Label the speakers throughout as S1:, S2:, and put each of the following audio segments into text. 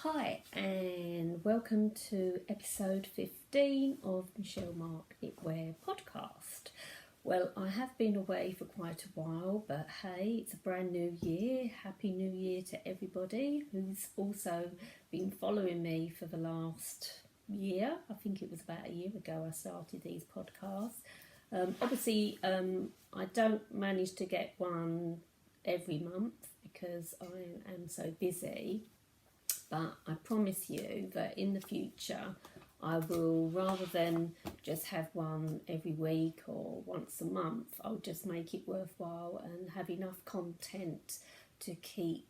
S1: Hi and welcome to episode 15 of Michele Marck Knitwear podcast. Well, I have been away for quite a while, but hey, it's a brand new year. Happy New Year to everybody who's also been following me for the last year. I think it was about a year ago I started these podcasts. Obviously, I don't manage to get one every month because I am so busy. But I promise you that in the future I will, rather than just have one every week or once a month, I'll just make it worthwhile and have enough content to keep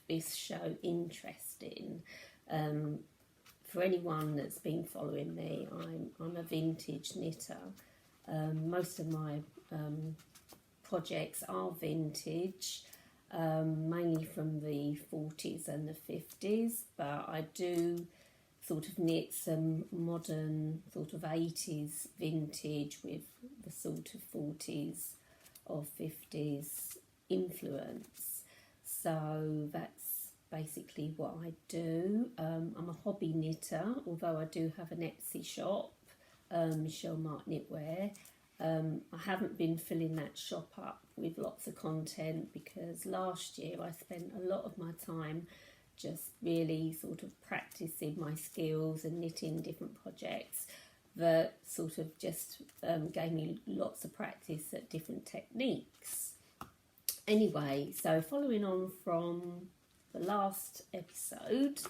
S1: this show interesting. For anyone that's been following me, I'm a vintage knitter. Most of my projects are vintage. Mainly from the 40s and the 50s, but I do sort of knit some modern sort of 80s vintage with the sort of 40s or 50s influence. So that's basically what I do. I'm a hobby knitter, although I do have an Etsy shop, Michele Marck Knitwear. I haven't been filling that shop up with lots of content because last year I spent a lot of my time just really sort of practicing my skills and knitting different projects that sort of just gave me lots of practice at different techniques. Anyway, so following on from the last episode,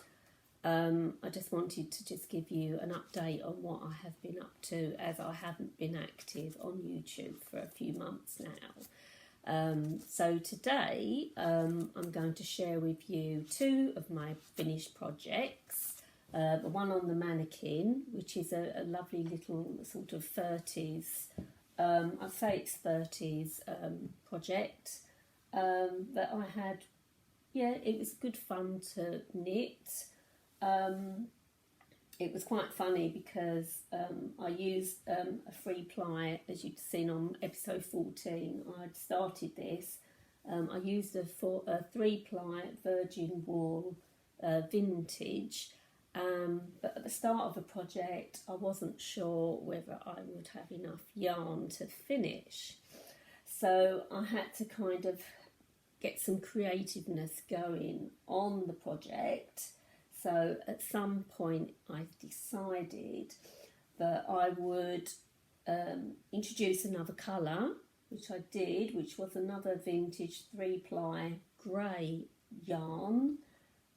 S1: I just wanted to just give you an update on what I have been up to, as I haven't been active on YouTube for a few months now. So today I'm going to share with you two of my finished projects. The one on the mannequin, which is a lovely little sort of 30s, I'd say it's 30s project that I had. Yeah, it was good fun to knit. It was quite funny because I used a free ply, as you've seen on episode 14. I'd started this. I used a 3-ply virgin wool vintage, but at the start of the project I wasn't sure whether I would have enough yarn to finish. So I had to kind of get some creativeness going on the project. So at some point I decided that I would introduce another colour, which I did, which was another vintage 3-ply grey yarn,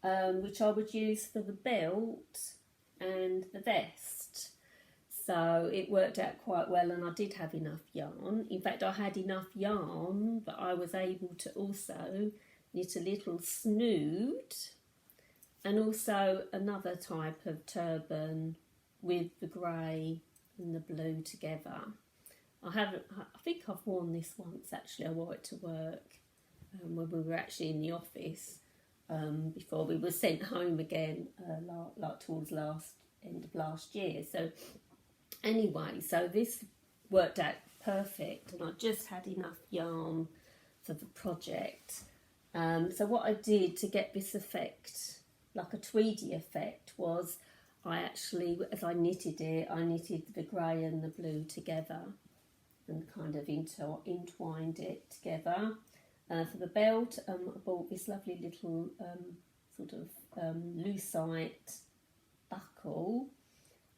S1: which I would use for the belt and the vest. So it worked out quite well, and I did have enough yarn. In fact, I had enough yarn that I was able to also knit a little snood and also another type of turban with the grey and the blue together. I think I've worn this once actually. I wore it to work when we were actually in the office before we were sent home again, like towards end of last year. So anyway, so this worked out perfect, and I just had enough yarn for the project. So what I did to get this effect, like a tweedy effect, was I actually, as I knitted it, I knitted the grey and the blue together and kind of entwined it together. For the belt, I bought this lovely little sort of lucite buckle.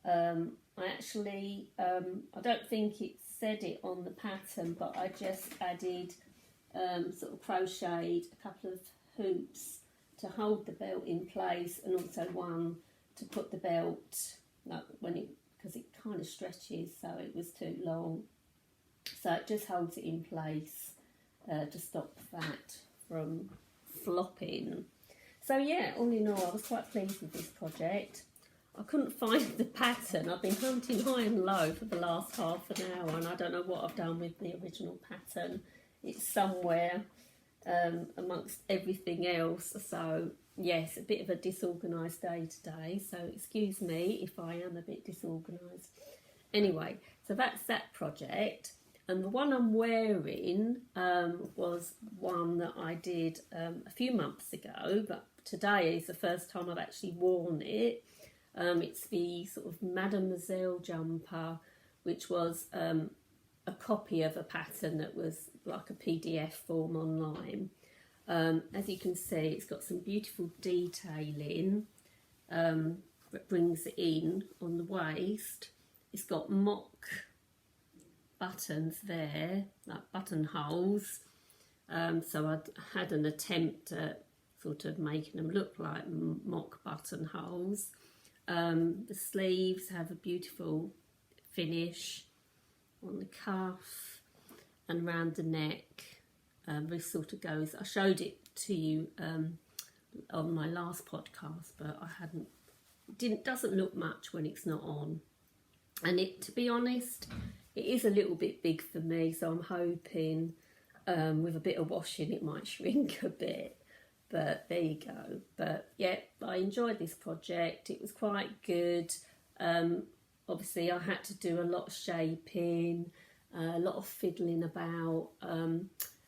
S1: I actually, I don't think it said it on the pattern, but I just added sort of crocheted a couple of hoops to hold the belt in place, and also one to put the belt, because it kind of stretches, so it was too long. So it just holds it in place to stop that from flopping. So yeah, all in all, I was quite pleased with this project. I couldn't find the pattern. I've been hunting high and low for the last half an hour, and I don't know what I've done with the original pattern. It's somewhere amongst everything else. So yes, a bit of a disorganised day today, so excuse me if I am a bit disorganised. Anyway, so that's that project. And the one I'm wearing was one that I did a few months ago, but today is the first time I've actually worn it. It's the sort of Mademoiselle jumper, which was a copy of a pattern that was like a PDF form online. As you can see, it's got some beautiful detailing that brings it in on the waist. It's got mock buttons there, like buttonholes. So I had an attempt at sort of making them look like mock buttonholes. The sleeves have a beautiful finish on the cuff and around the neck. This sort of goes, I showed it to you on my last podcast, but doesn't look much when it's not on. And to be honest, it is a little bit big for me, so I'm hoping with a bit of washing it might shrink a bit. But there you go. But yeah, I enjoyed this project. It was quite good. Obviously, I had to do a lot of shaping, a lot of fiddling about.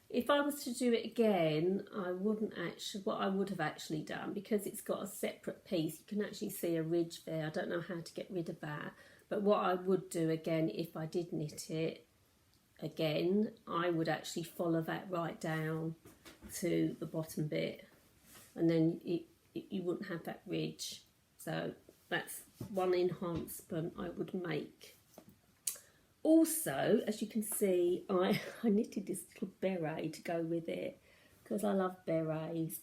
S1: If I was to do it again, what I would have actually done, because it's got a separate piece, you can actually see a ridge there. I don't know how to get rid of that. But what I would do again, if I did knit it again, I would actually follow that right down to the bottom bit, and then you wouldn't have that ridge. So that's one enhancement I would make. Also, as you can see, I knitted this little beret to go with it, because I love berets.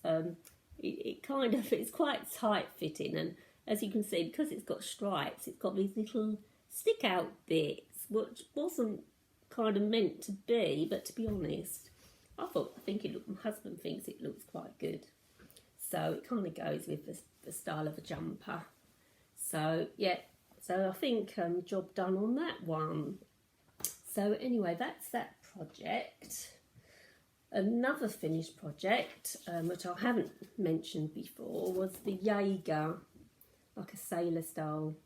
S1: It's quite tight fitting, and as you can see, because it's got stripes, it's got these little stick out bits, which wasn't kind of meant to be, but to be honest, my husband thinks it looks quite good. So it kind of goes with the style of a jumper. So yeah, so I think job done on that one. So anyway, that's that project. Another finished project, which I haven't mentioned before, was the Jaeger, like a sailor style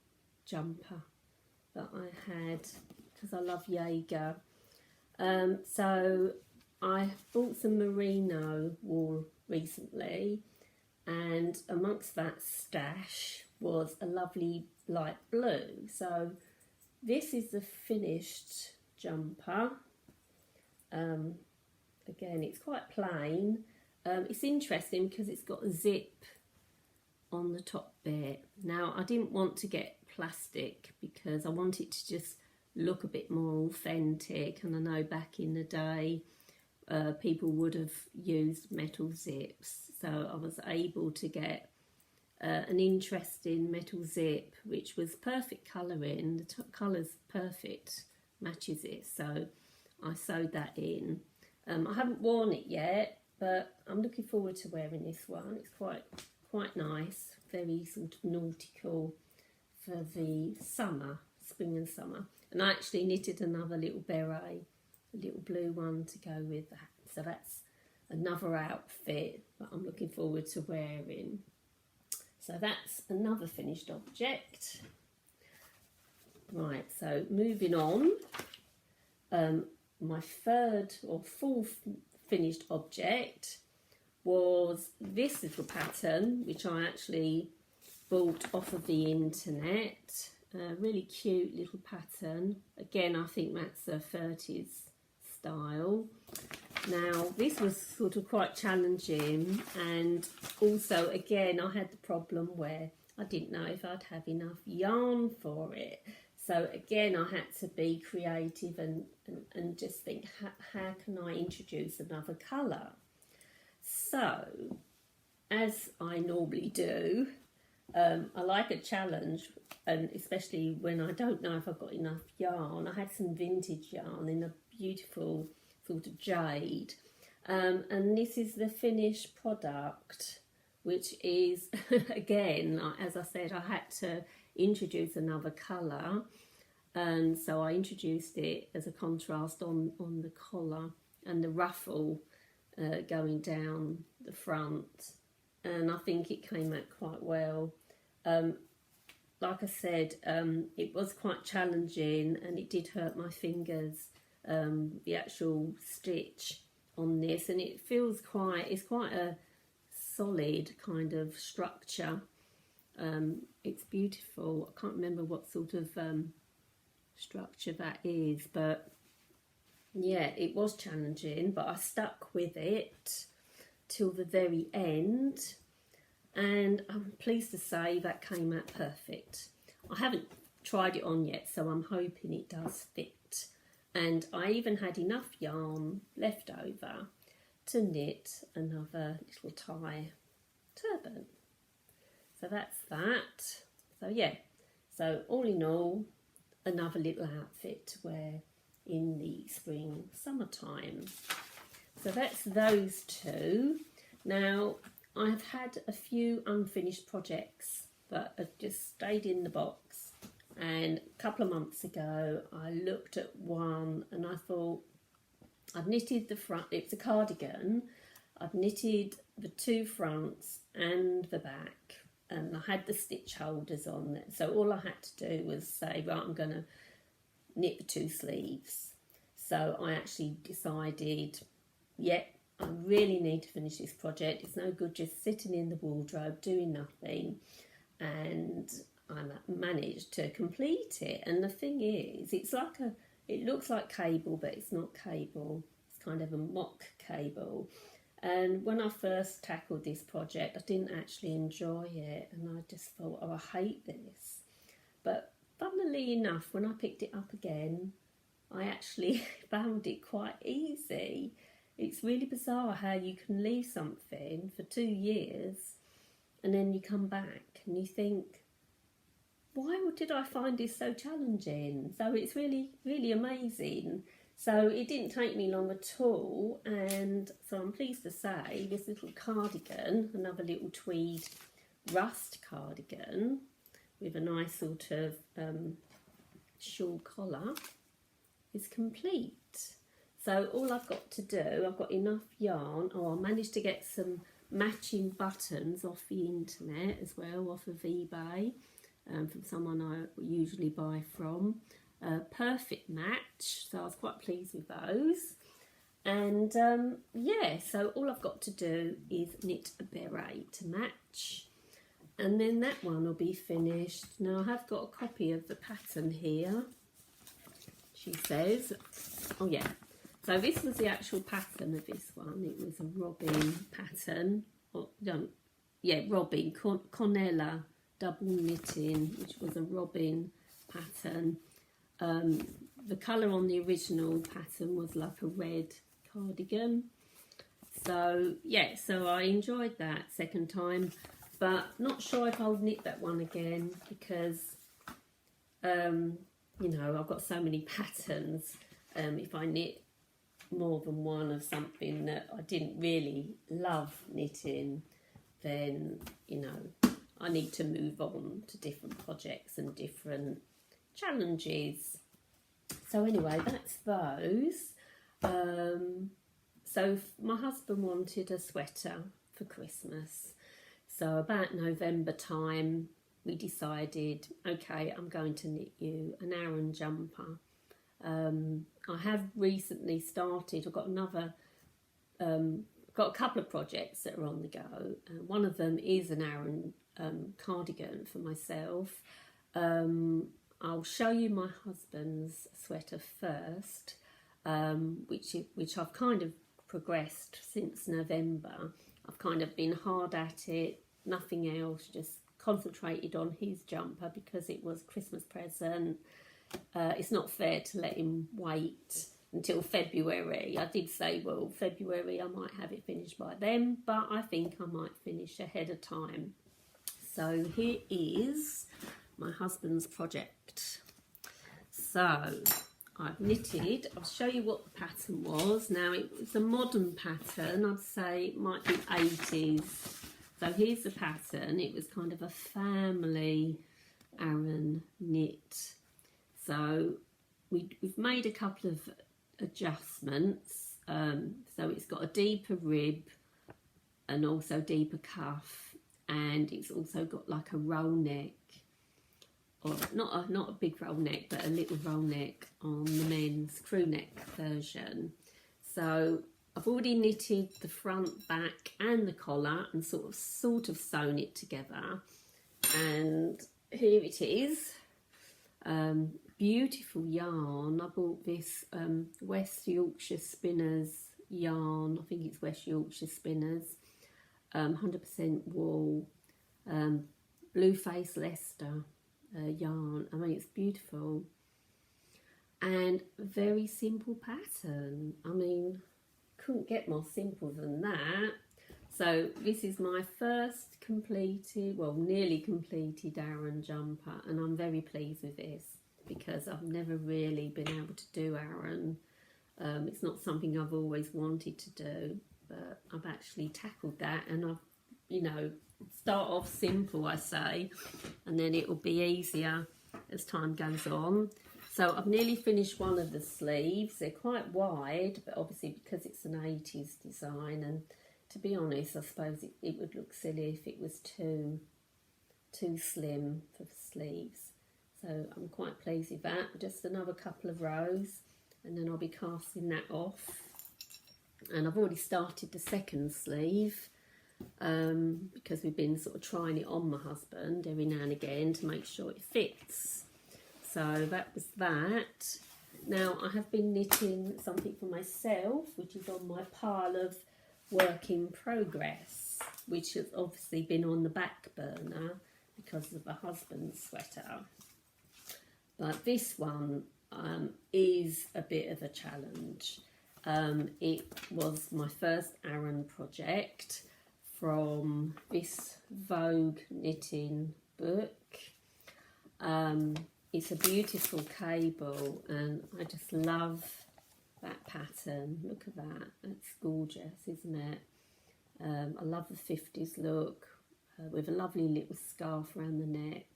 S1: jumper that I had, because I love Jaeger. So I bought some merino wool recently, and amongst that stash was a lovely light blue. So this is the finished jumper. Again, it's quite plain. It's interesting because it's got a zip on the top bit. Now, I didn't want to get plastic because I want it to just look a bit more authentic, and I know back in the day people would have used metal zips, so I was able to get an interesting metal zip which was perfect colouring. The colour's perfect, matches it, so I sewed that in. I haven't worn it yet, but I'm looking forward to wearing this one. It's quite nice, very sort of nautical for the summer, spring and summer. And I actually knitted another little beret, a little blue one to go with that. So that's another outfit that I'm looking forward to wearing. So that's another finished object. Right, so moving on. My third or fourth finished object was this little pattern, which I actually bought off of the internet. A really cute little pattern. Again, I think that's a 30s style. Now, this was sort of quite challenging, and also, again, I had the problem where I didn't know if I'd have enough yarn for it. So again, I had to be creative and just think, how can I introduce another colour? So, as I normally do, I like a challenge, and especially when I don't know if I've got enough yarn. I had some vintage yarn in a beautiful sort of jade, and this is the finished product, which is, again, as I said, I had to introduce another colour, and so I introduced it as a contrast on the collar and the ruffle going down the front, and I think it came out quite well. Like I said, it was quite challenging and it did hurt my fingers the actual stitch on this, and it feels it's quite a solid kind of structure. It's beautiful. I can't remember what sort of structure that is, but yeah, it was challenging, but I stuck with it till the very end, and I'm pleased to say that came out perfect. I haven't tried it on yet, so I'm hoping it does fit, and I even had enough yarn left over to knit another little tie turban. So that's that. So yeah, so all in all, another little outfit to wear in the spring summertime. So that's those two. Now I've had a few unfinished projects that have just stayed in the box, and a couple of months ago I looked at one and I thought, I've knitted the front, it's a cardigan, I've knitted the two fronts and the back, and I had the stitch holders on there, so all I had to do was say, right, I'm going to knit the two sleeves. So I actually decided, yep, I really need to finish this project. It's no good just sitting in the wardrobe doing nothing, and I managed to complete it. And the thing is, it looks like cable, but it's not cable. It's kind of a mock cable. And when I first tackled this project, I didn't actually enjoy it, and I just thought, oh, I hate this. But funnily enough, when I picked it up again, I actually found it quite easy. It's really bizarre how you can leave something for 2 years and then you come back and you think, why did I find this so challenging? So it's really, really amazing. So it didn't take me long at all, and so I'm pleased to say this little cardigan, another little tweed rust cardigan with a nice sort of shawl collar, is complete. So all I've got to do, I've got enough yarn. Oh, I managed to get some matching buttons off the internet as well, off of eBay, from someone I usually buy from. Perfect match, so I was quite pleased with those. And yeah, so all I've got to do is knit a beret to match, and then that one will be finished. Now I have got a copy of the pattern here, she says. Oh yeah, so this was the actual pattern of this one. It was a robin pattern, or no, yeah, robin, Cornella double knitting, which was a robin pattern. The colour on the original pattern was like a red cardigan. So yeah, so I enjoyed that second time, but not sure if I'll knit that one again, because you know, I've got so many patterns. If I knit more than one of something that I didn't really love knitting, then you know, I need to move on to different projects and different challenges. So anyway, that's those. So my husband wanted a sweater for Christmas, so about November time we decided, okay, I'm going to knit you an Aran jumper. I have recently started, I've got got a couple of projects that are on the go. One of them is an Aran cardigan for myself. I'll show you my husband's sweater first, which I've kind of progressed since November. I've kind of been hard at it, nothing else, just concentrated on his jumper because it was a Christmas present. It's not fair to let him wait until February. I did say, well, February I might have it finished by then, but I think I might finish ahead of time. So here is my husband's project. So I've knitted, I'll show you what the pattern was. Now it was a modern pattern, I'd say it might be 80s. So here's the pattern. It was kind of a family Aran knit. So we've made a couple of adjustments. So it's got a deeper rib and also deeper cuff, and it's also got like a roll neck or not a big roll neck, but a little roll neck on the men's crew neck version. So I've already knitted the front, back and the collar and sort of sewn it together. And here it is. Beautiful yarn. I bought this West Yorkshire Spinners yarn. I think it's West Yorkshire Spinners. 100% wool. Blueface Leicester yarn. I mean, it's beautiful. And very simple pattern. I mean, couldn't get more simple than that. So this is my first completed, well, nearly completed Aran jumper, and I'm very pleased with this because I've never really been able to do Aran. It's not something I've always wanted to do, but I've actually tackled that, and I've, you know, start off simple, I say, and then it will be easier as time goes on. So I've nearly finished one of the sleeves. They're quite wide, but obviously because it's an 80s design, and to be honest, I suppose it would look silly if it was too slim for the sleeves. So I'm quite pleased with that. Just another couple of rows and then I'll be casting that off. And I've already started the second sleeve because we've been sort of trying it on my husband every now and again to make sure it fits. So that was that. Now I have been knitting something for myself, which is on my pile of work in progress, which has obviously been on the back burner because of the husband's sweater. But this one is a bit of a challenge. It was my first Aran project from this Vogue knitting book. It's a beautiful cable and I just love that pattern. Look at that, it's gorgeous, isn't it? I love the 50s look with a lovely little scarf around the neck,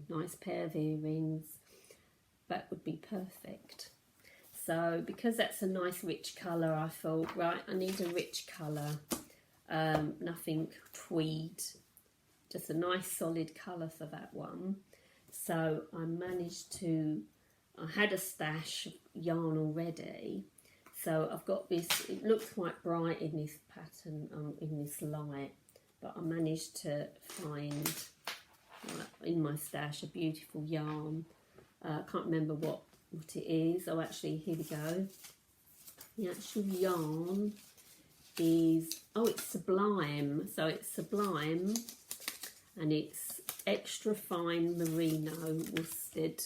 S1: nice pair of earrings. That would be perfect. So because that's a nice rich colour, I thought, right, I need a rich colour, nothing tweed, just a nice solid colour for that one. So I managed to, I had a stash of yarn already, so I've got this, it looks quite bright in this pattern, in this light, but I managed to find in my stash a beautiful yarn. I can't remember what it is. Oh, actually, here we go. The actual yarn is, oh, it's Sublime. So it's Sublime and it's extra fine merino worsted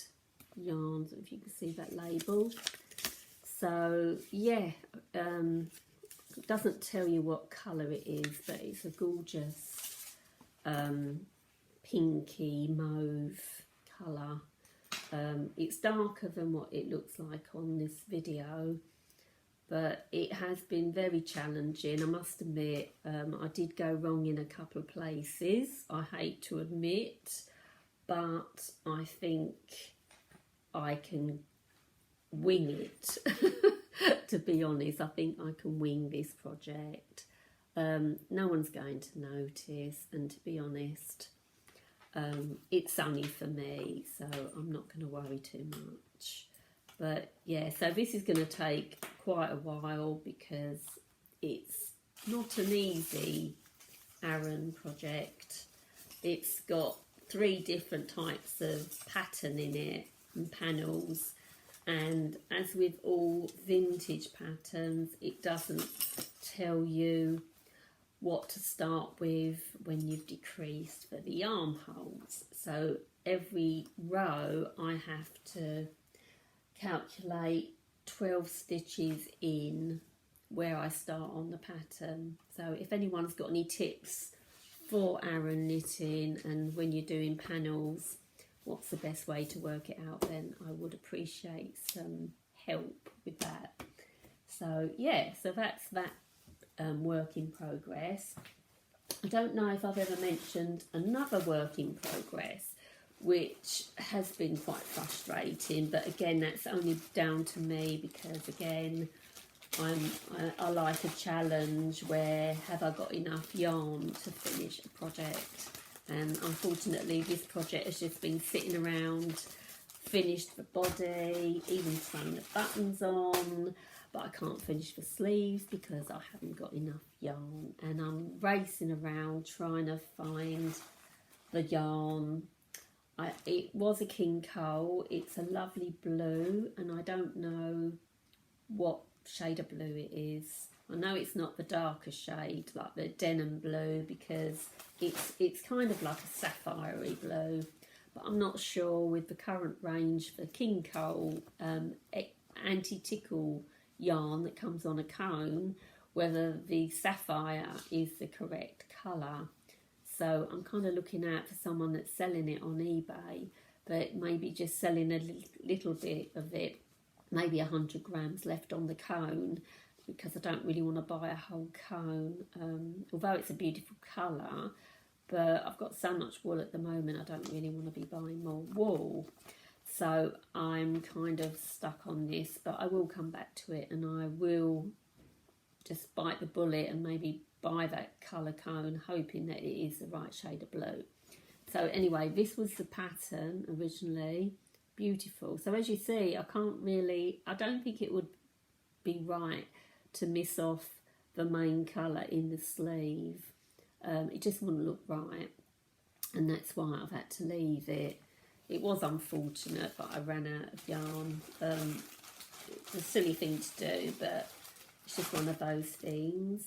S1: yarns, if you can see that label. So yeah, it doesn't tell you what colour it is, but it's a gorgeous pinky mauve colour. It's darker than what it looks like on this video, but it has been very challenging. I must admit, I did go wrong in a couple of places, I hate to admit, but I think I can wing it. To be honest, I think I can wing this project. No one's going to notice, and to be honest, it's only for me, so I'm not going to worry too much. But yeah, so this is going to take quite a while because it's not an easy Aran project. It's got 3 different types of pattern in it and panels, and as with all vintage patterns, it doesn't tell you what to start with when you've decreased for the armholes. So every row I have to calculate 12 stitches in where I start on the pattern. So if anyone's got any tips for Aran knitting and when you're doing panels, what's the best way to work it out, then I would appreciate some help with that. So yeah, so that's that work in progress. I don't know if I've ever mentioned another work in progress which has been quite frustrating, but again that's only down to me because again I like a challenge where have I got enough yarn to finish a project, and unfortunately this project has just been sitting around. Finished the body, even sewn the buttons on, but I can't finish the sleeves because I haven't got enough yarn, and I'm racing around trying to find the yarn. It was a King Cole. It's a lovely blue, and I don't know what shade of blue it is. I know it's not the darker shade like the denim blue, because it's kind of like a sapphire-y blue, but I'm not sure with the current range for King Cole anti-tickle yarn that comes on a cone, whether the sapphire is the correct colour. So I'm kind of looking out for someone that's selling it on eBay, but maybe just selling a little bit of it, maybe 100 grams left on the cone, because I don't really want to buy a whole cone, although it's a beautiful colour. But I've got so much wool at the moment, I don't really want to be buying more wool. So I'm kind of stuck on this, but I will come back to it, and I will just bite the bullet and maybe buy that colour cone, hoping that it is the right shade of blue. So anyway, this was the pattern originally. Beautiful. So as you see, I don't think it would be right to miss off the main colour in the sleeve. It just wouldn't look right, and that's why I've had to leave it. It was unfortunate, but I ran out of yarn. It's a silly thing to do, but it's just one of those things.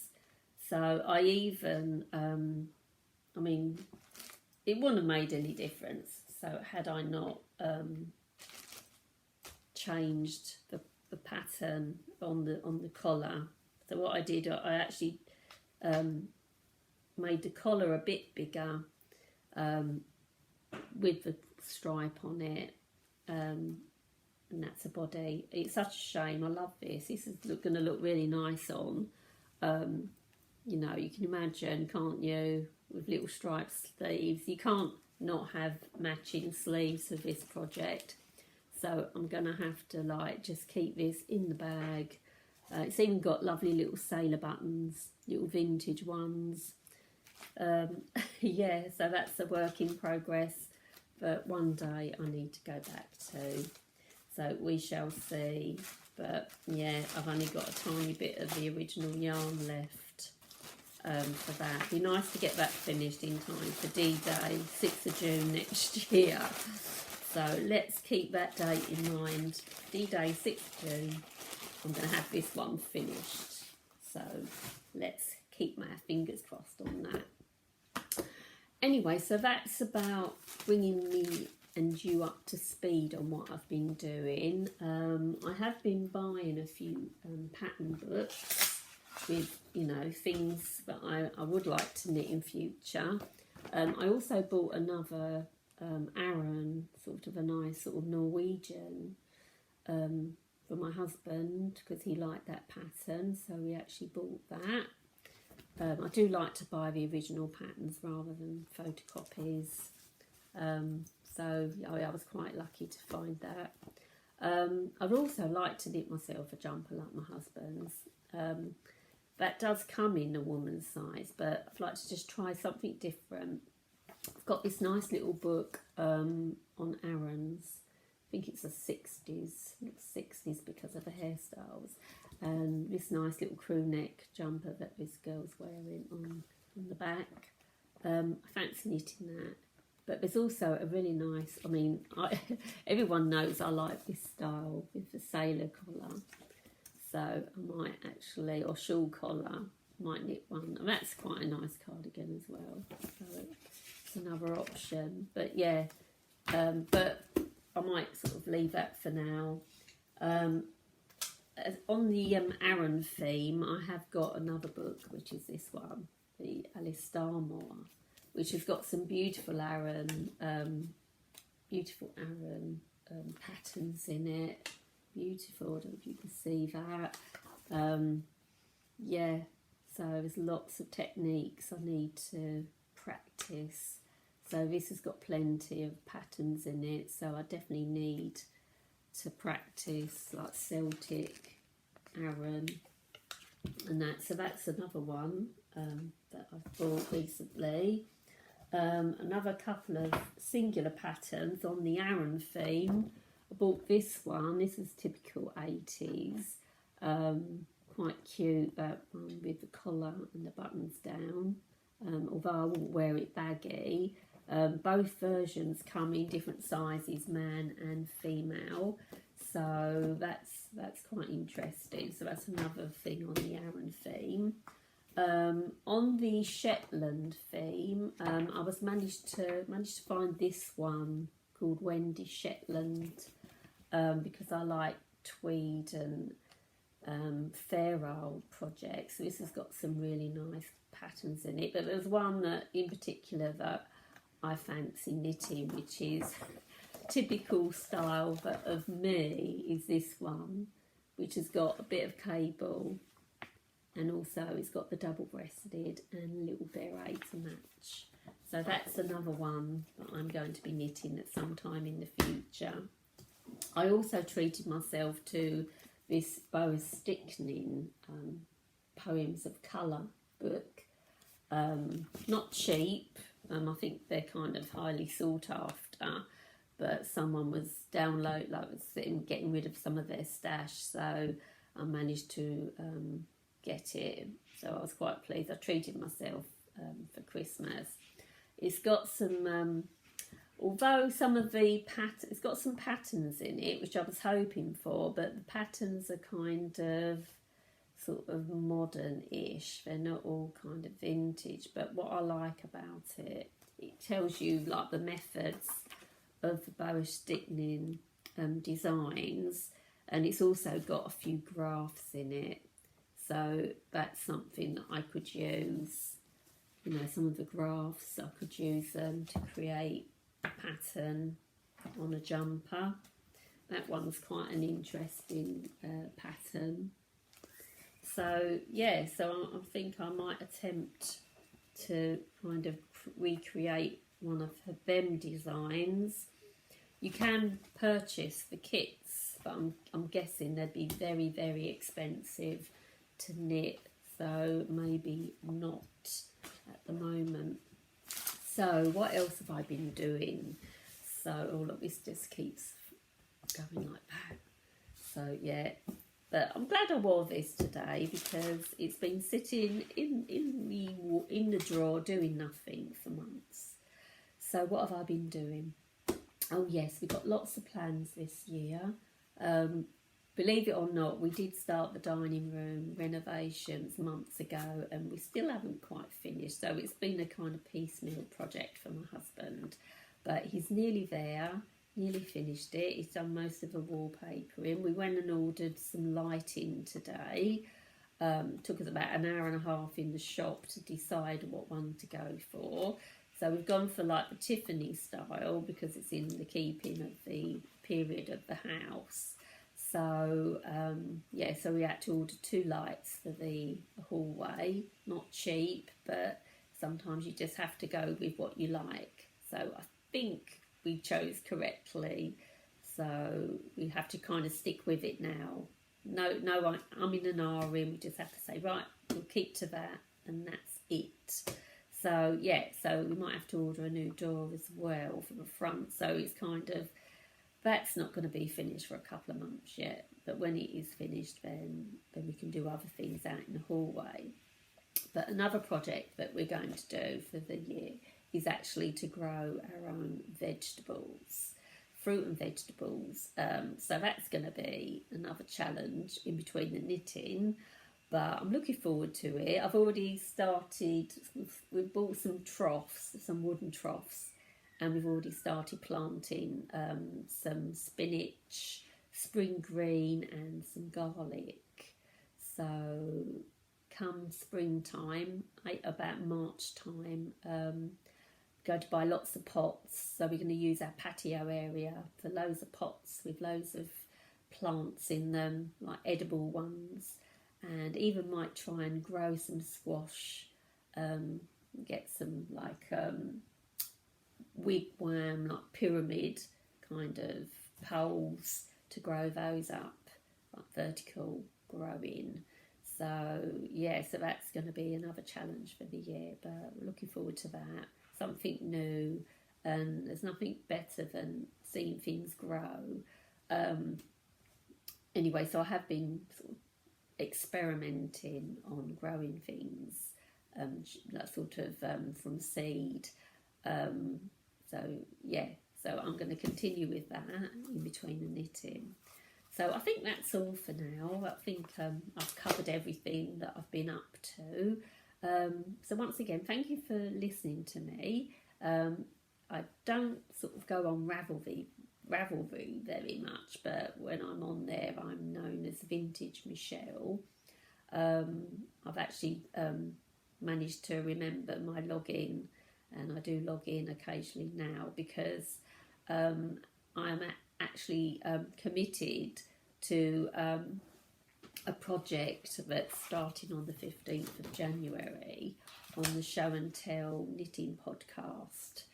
S1: So I even, I mean, it wouldn't have made any difference. So had I not changed the pattern on the collar. So what I did, I actually made the collar a bit bigger with the stripe on it, and that's a body. It's such a shame. I love this. This is going to look really nice on. You know, you can imagine, can't you, with little striped sleeves. You can't not have matching sleeves for this project. So I'm going to have to just keep this in the bag. It's even got lovely little sailor buttons, little vintage ones. Yeah, so that's a work in progress, but one day I need to go back to. So we shall see. But yeah, I've only got a tiny bit of the original yarn left for that. It'd be nice to get that finished in time for D-Day, 6th of June next year. So let's keep that date in mind. D-Day, 6th of June. I'm going to have this one finished. So let's keep my fingers crossed on that. Anyway, so that's about bringing me and you up to speed on what I've been doing. I have been buying a few pattern books with, you know, things that I would like to knit in future. I also bought another Aran, sort of a nice sort of Norwegian, for my husband, because he liked that pattern, so we actually bought that. I do like to buy the original patterns rather than photocopies, so I was quite lucky to find that. I'd also like to knit myself a jumper like my husband's. That does come in a woman's size, but I'd like to just try something different. I've got this nice little book on Aran's. I think it's the 60s, not 60s because of the hairstyles. And this nice little crew neck jumper that this girl's wearing on the back. I fancy knitting that. But there's also a really nice, I mean, everyone knows I like this style with the sailor collar. So I might actually, or shawl collar, might knit one. And that's quite a nice cardigan as well. So it's another option. But yeah, but I might sort of leave that for now. On the Aran theme, I have got another book, which is this one, the Alice Starmore, which has got some beautiful Aran patterns in it. Beautiful, I don't know if you can see that. Yeah, so there's lots of techniques I need to practice. So this has got plenty of patterns in it, so I definitely need to practice like Celtic, Aran, and that. So that's another one that I've bought recently. Another couple of singular patterns on the Aran theme. I bought this one. This is typical 80s. Quite cute, that one with the collar and the buttons down. Although I wouldn't wear it baggy. Both versions come in different sizes, man and female. So that's quite interesting. So that's another thing on the Aran theme. On the Shetland theme, I managed to find this one called Wendy Shetland, because I like Tweed and Fairole projects. So this has got some really nice patterns in it, but there's one that in particular that I fancy knitting, which is typical style of me, is this one, which has got a bit of cable. And also it's got the double-breasted and little beret to match. So that's another one that I'm going to be knitting at some time in the future. I also treated myself to this Boas Sticknin Poems of Colour book. Not cheap. I think they're kind of highly sought after. But someone was getting rid of some of their stash. So I managed to... get it, so I was quite pleased. I treated myself for Christmas. It's got some, although some of the it's got some patterns in it, which I was hoping for, but the patterns are kind of sort of modern-ish. They're not all kind of vintage, but what I like about it, it tells you like the methods of the Boas Sticknin designs, and it's also got a few graphs in it. So that's something that I could use, you know, some of the graphs, I could use them to create a pattern on a jumper. That one's quite an interesting pattern. So, yeah, so I think I might attempt to kind of recreate one of them designs. You can purchase the kits, but I'm guessing they'd be very, very expensive to knit, so maybe not at the moment. So what else have I been doing? So all of this just keeps going like that. So yeah, but I'm glad I wore this today because it's been sitting in the drawer doing nothing for months. So what have I been doing? Oh yes, we've got lots of plans this year. Believe it or not, we did start the dining room renovations months ago and we still haven't quite finished. So it's been a kind of piecemeal project for my husband. But he's nearly there, nearly finished it. He's done most of the wallpapering. We went and ordered some lighting today. Took us about an hour and a half in the shop to decide what one to go for. So we've gone for like the Tiffany style because it's in the keeping of the period of the house. So, yeah, so we had to order 2 lights for the hallway. Not cheap, but sometimes you just have to go with what you like. So I think we chose correctly. So we have to kind of stick with it now. No, I'm in an RM. We just have to say, right, we'll keep to that, and that's it. So, yeah, so we might have to order a new door as well for the front. So it's kind of... That's not going to be finished for a couple of months yet, but when it is finished, then we can do other things out in the hallway. But another project that we're going to do for the year is actually to grow our own vegetables, fruit and vegetables. So that's going to be another challenge in between the knitting, but I'm looking forward to it. I've already started, we've bought some troughs, some wooden troughs, and we've already started planting some spinach, spring green and some garlic. So come springtime, about March time, going to buy lots of pots. So we're going to use our patio area for loads of pots with loads of plants in them, like edible ones, and even might try and grow some squash, get some like... wigwam, like pyramid kind of poles to grow those up, like vertical growing. So yeah, so that's going to be another challenge for the year, but we're looking forward to that. something new, and there's nothing better than seeing things grow. Anyway, so I have been sort of experimenting on growing things, sort of from seed. So yeah, so I'm going to continue with that in between the knitting. So I think that's all for now. I think I've covered everything that I've been up to. So once again, thank you for listening to me. I don't sort of go on Ravelry very much, but when I'm on there, I'm known as Vintage Michele. I've actually managed to remember my login, and I do log in occasionally now because I'm actually committed to a project that's starting on the 15th of January on the Show and Tell Knitting podcast,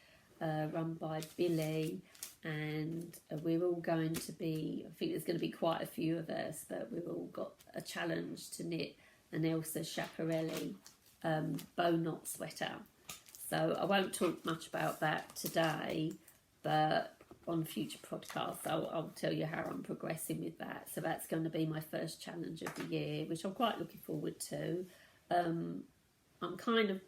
S1: run by Billy, and we're all going to be, I think there's going to be quite a few of us, but we've all got a challenge to knit an Elsa Schiaparelli bow knot sweater. So I won't talk much about that today, but on future podcasts I'll tell you how I'm progressing with that. So that's going to be my first challenge of the year, which I'm quite looking forward to. I'm kind of,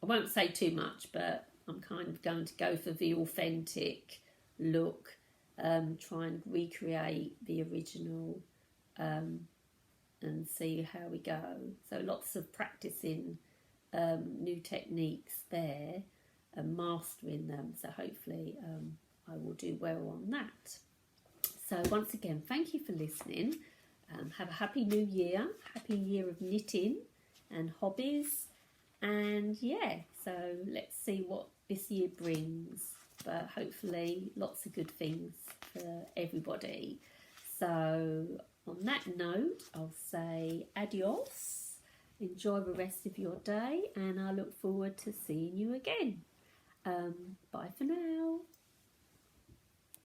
S1: I won't say too much, but I'm kind of going to go for the authentic look, try and recreate the original, and see how we go. So lots of practicing new techniques there and mastering them, so hopefully I will do well on that. So once again, thank you for listening. Have a happy new year, happy year of knitting and hobbies, and yeah, so let's see what this year brings, but hopefully lots of good things for everybody. So on that note, I'll say adios, enjoy the rest of your day, and I look forward to seeing you again. Bye for now.